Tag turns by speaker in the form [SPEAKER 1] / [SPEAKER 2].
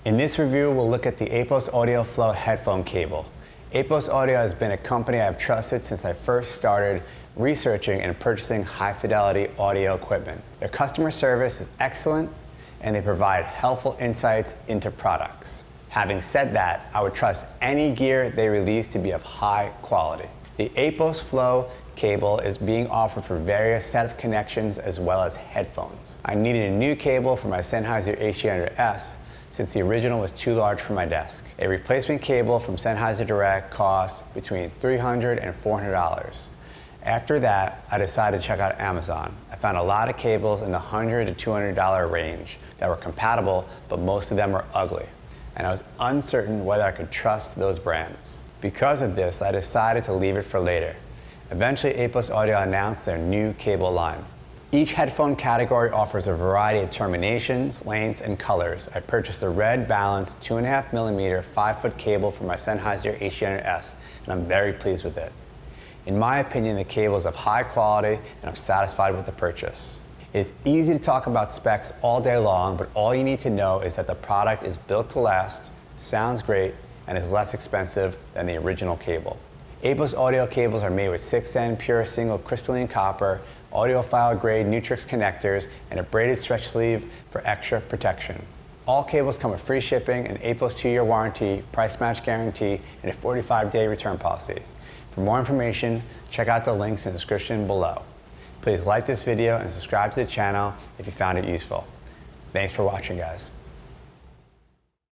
[SPEAKER 1] In this review, we'll look at the APOS Audio Flow headphone cable. APOS Audio has been a company I've trusted since I first started researching and purchasing high-fidelity audio equipment. Their customer service is excellent, and they provide helpful insights into products. Having said that, I would trust any gear they release to be of high quality. The APOS Flow cable is being offered for various setup connections as well as headphones. I needed a new cable for my Sennheiser H800S since the original was too large for my desk. A replacement cable from Sennheiser Direct cost between $300 and $400. After that, I decided to check out Amazon. I found a lot of cables in the $100 to $200 range that were compatible, but most of them were ugly, and I was uncertain whether I could trust those brands. Because of this, I decided to leave it for later. Eventually, APOS Audio announced their new cable line. Each headphone category offers a variety of terminations, lengths, and colors. I purchased the red balanced 2.5mm 5-foot cable for my Sennheiser H800S, and I'm very pleased with it. In my opinion, the cable is of high quality, and I'm satisfied with the purchase. It's easy to talk about specs all day long, but all you need to know is that the product is built to last, sounds great, and is less expensive than the original cable. APOS Audio cables are made with 6N pure single crystalline copper, audiophile grade Nutrix connectors, and a braided stretch sleeve for extra protection. All cables come with free shipping, an APOS 2-year warranty, price match guarantee, and a 45-day return policy. For more information, check out the links in the description below. Please like this video and subscribe to the channel if you found it useful. Thanks for watching, guys.